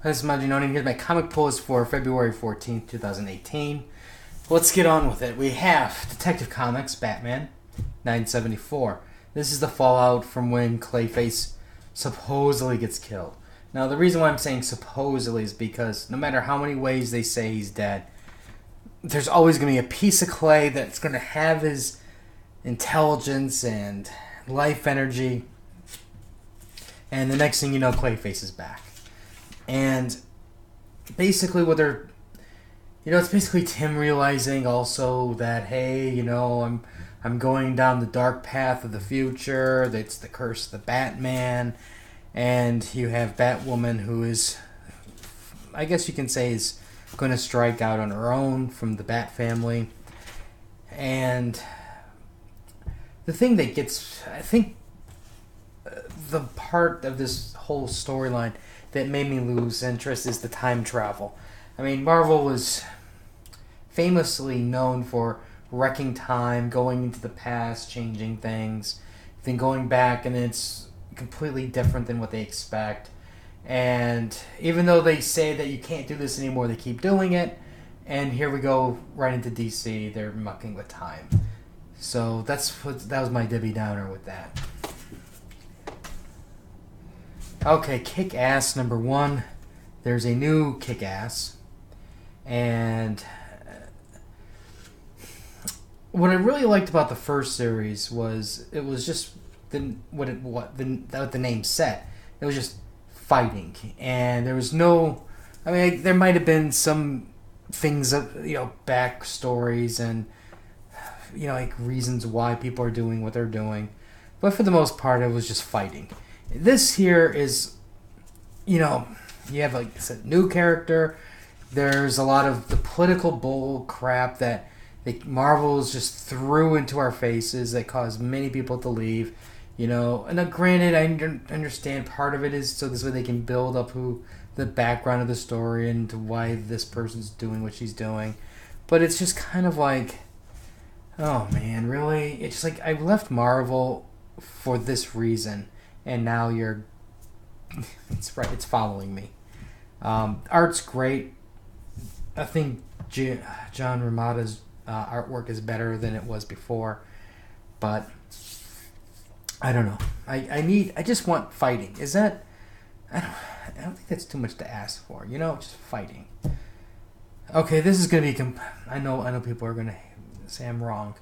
This is Majin. Here's my comic pulls for February 14th, 2018. Let's get on with it. We have Detective Comics, Batman, 974. This is the fallout from when Clayface supposedly gets killed. Now, the reason why I'm saying supposedly is because no matter how many ways they say he's dead, there's always going to be a piece of clay that's going to have his intelligence and life energy. And the next thing you know, Clayface is back. And basically what they're... it's basically Tim realizing also that, hey, I'm going down the dark path of the future. That's the curse of the Batman. And you have Batwoman, who is, I guess you can say, is going to strike out on her own from the Bat family. And the thing that gets, I think, the part of this whole storyline that made me lose interest is the time travel. I mean, Marvel was famously known for wrecking time, going into the past, changing things, then going back, and it's completely different than what they expect. And even though they say that you can't do this anymore, they keep doing it. And here we go right into DC. They're mucking with time. So that was my Debbie Downer with that. Okay, Kick-Ass number 1. There's a new Kick-Ass. And what I really liked about the first series was it was just what the name said. It was just fighting, and there was no. I mean, there might have been some things of backstories and like reasons why people are doing what they're doing, but for the most part, it was just fighting. This here is, you have like a new character. There's a lot of the political bull crap that Marvel's just threw into our faces that caused many people to leave. And granted, I understand part of it is so this way they can build up the background of the story and to why this person's doing what she's doing. But it's just kind of like, oh man, really? It's just like I left Marvel for this reason, and now it's following me. Art's great. I think John Romita's artwork is better than it was before, but I don't know. I just want fighting. Is that? I don't think that's too much to ask for. Just fighting. Okay, this is gonna be. I know people are gonna say I'm wrong,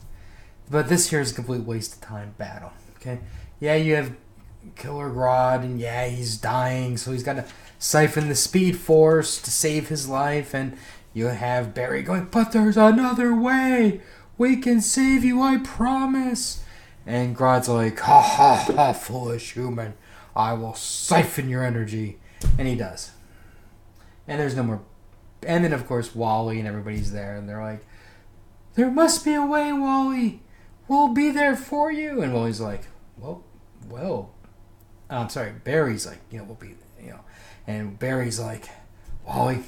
but this here is a complete waste of time battle. Okay, yeah, you have Killer Grodd, and yeah, he's dying, so he's got to siphon the Speed Force to save his life, and you have Barry going, but there's another way. We can save you, I promise. And Grodd's like, ha ha ha, foolish human. I will siphon your energy. And he does. And there's no more. And then, of course, Wally and everybody's there. And they're like, there must be a way, Wally. We'll be there for you. And Wally's like, well. I'm sorry. Barry's like, we'll be, And Barry's like, Wally,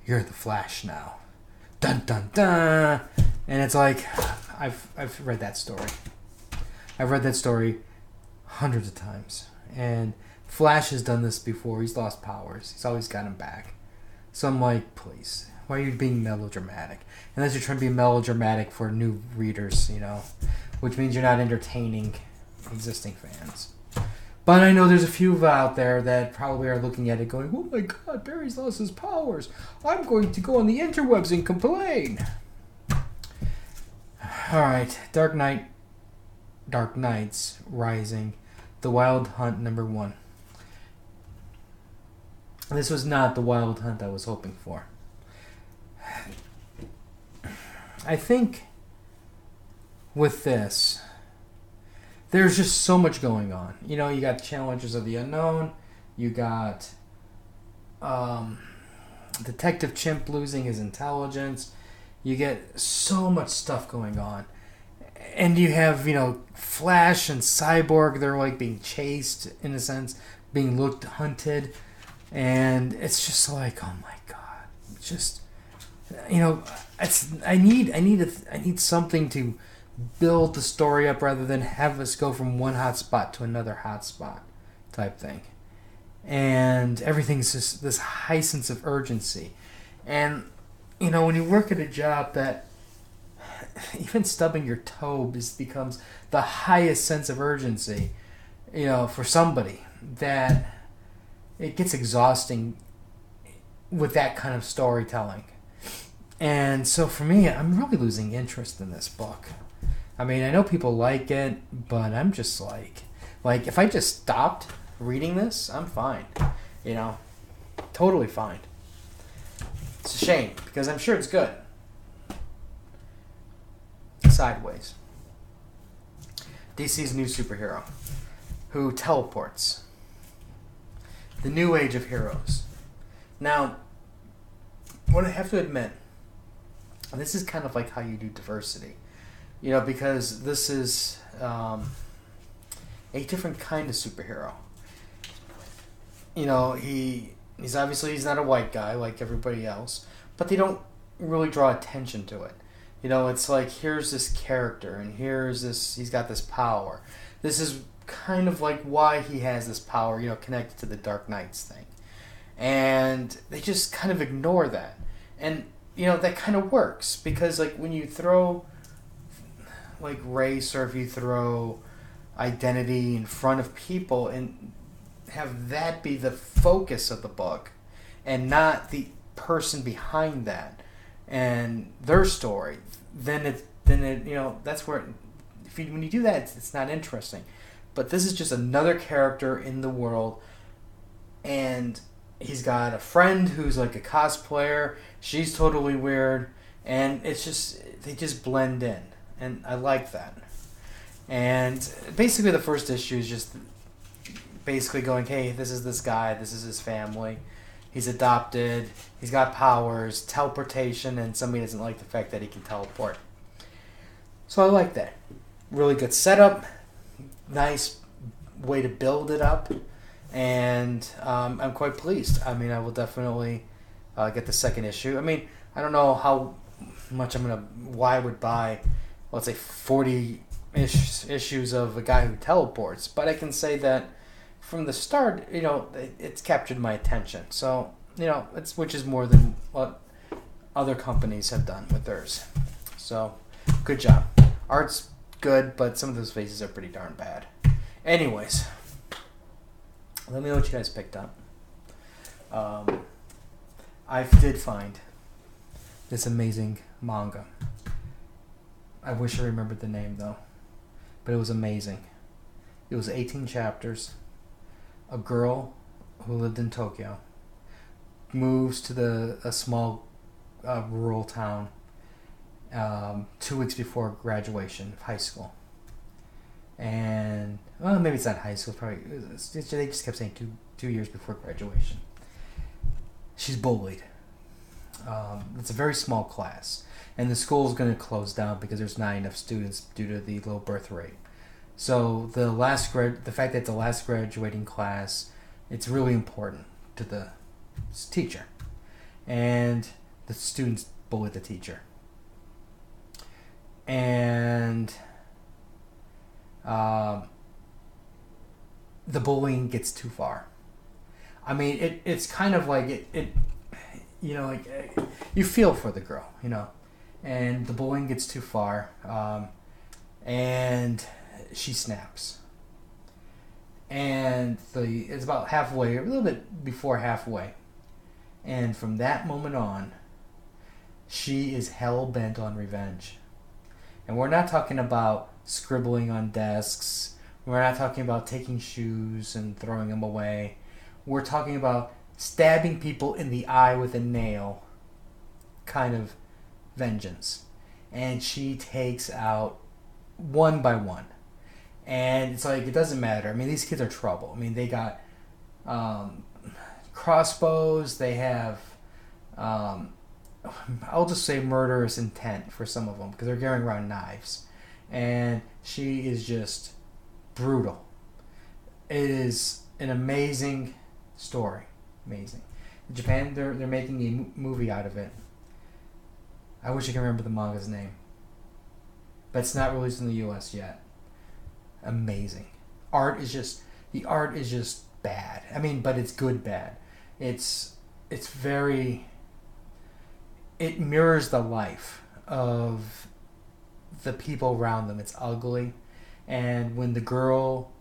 you're the Flash now. Dun, dun, dun. And it's like, I've read that story. I've read that story hundreds of times. And Flash has done this before. He's lost powers. He's always got him back. So I'm like, please, why are you being melodramatic? Unless you're trying to be melodramatic for new readers, which means you're not entertaining existing fans. But I know there's a few out there that probably are looking at it going, oh my god, Barry's lost his powers. I'm going to go on the interwebs and complain. Alright, Dark Knights Rising, The Wild Hunt number 1. This was not the Wild Hunt I was hoping for. I think with this, there's just so much going on. You got Challengers of the Unknown. You got Detective Chimp losing his intelligence. You get so much stuff going on. And you have, Flash and Cyborg. They're like being chased, in a sense, being hunted. And it's just like, oh my god. It's just, I need something to build the story up rather than have us go from one hot spot to another hot spot type thing. and everything's just this high sense of urgency. And when you work at a job that even stubbing your toe becomes the highest sense of urgency, for somebody, that it gets exhausting with that kind of storytelling. And so for me, I'm really losing interest in this book. I mean, I know people like it, but I'm just like if I just stopped reading this, I'm fine. Totally fine. It's a shame, because I'm sure it's good. Sideways. DC's new superhero who teleports. The new age of heroes. Now, what I have to admit, this is kind of like how you do diversity. Because this is a different kind of superhero. He's obviously not a white guy like everybody else, but they don't really draw attention to it. It's like, here's this character, and he's got this power. This is kind of like why he has this power, connected to the Dark Knight's thing. And they just kind of ignore that. And, that kind of works, because, like, when you throw, like, race, or if you throw identity in front of people and have that be the focus of the book and not the person behind that and their story, then it that's where when you do that, it's not interesting. But this is just another character in the world, and he's got a friend who's like a cosplayer. She's totally weird, and it's just, they just blend in, and I like that. And basically the first issue is just basically going, hey, this is this guy, this is his family, he's adopted, he's got powers, teleportation, and somebody doesn't like the fact that he can teleport. So I like that. Really good setup, nice way to build it up, and I'm quite pleased. I mean, I will definitely get the second issue. I mean, I don't know how much why I would buy, let's say, 40 issues of a guy who teleports, but I can say that from the start, it's captured my attention. So, which is more than what other companies have done with theirs. So, good job. Art's good, but some of those faces are pretty darn bad. Anyways, let me know what you guys picked up. I did find this amazing manga. I wish I remembered the name, though. But it was amazing. It was 18 chapters. A girl who lived in Tokyo moves to a small rural town 2 weeks before graduation of high school. And, well, maybe it's not high school. They just kept saying 2 years before graduation. She's bullied. It's a very small class. And the school's going to close down because there's not enough students due to the low birth rate. So the fact that the last graduating class, it's really important to the teacher. And the students bully the teacher. And the bullying gets too far. I mean, it's kind of like you feel for the girl, and the bullying gets too far, and she snaps. And it's about halfway, a little bit before halfway, and from that moment on, she is hell-bent on revenge. And we're not talking about scribbling on desks. We're not talking about taking shoes and throwing them away. We're talking about stabbing people in the eye with a nail kind of vengeance. And she takes out one by one. And it's like, it doesn't matter. I mean, these kids are trouble. I mean, they got crossbows. They have, I'll just say murderous intent for some of them, because they're carrying around knives. And she is just brutal. It is an amazing story. Amazing. In Japan, they're making a movie out of it. I wish I could remember the manga's name. But it's not released in the US yet. Amazing. The art is just bad. I mean, but it's good bad. It's very. It mirrors the life of the people around them. It's ugly, and when the girl,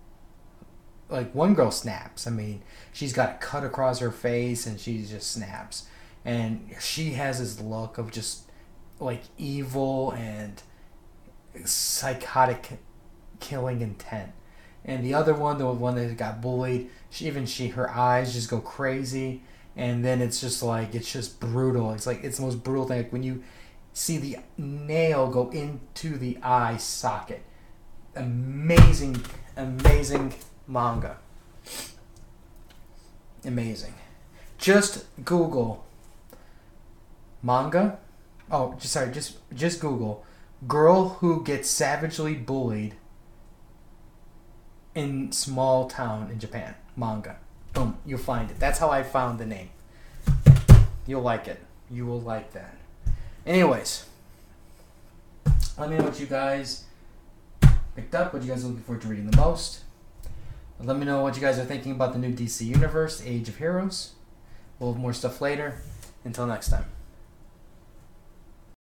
like one girl snaps. I mean, she's got a cut across her face, and she just snaps, and she has this look of just like evil and psychotic killing intent. And the other one, the one that got bullied, her eyes just go crazy, and then it's just brutal. It's like it's the most brutal thing. Like when you see the nail go into the eye socket. Amazing manga. Amazing. Just Google manga. Oh, just Google girl who gets savagely bullied in small town in Japan. Manga. Boom, you'll find it. That's how I found the name. You'll like it. You will like that. Anyways, let me know what you guys picked up, what you guys are looking forward to reading the most. Let me know what you guys are thinking about the new DC Universe, Age of Heroes. We'll have more stuff later. Until next time.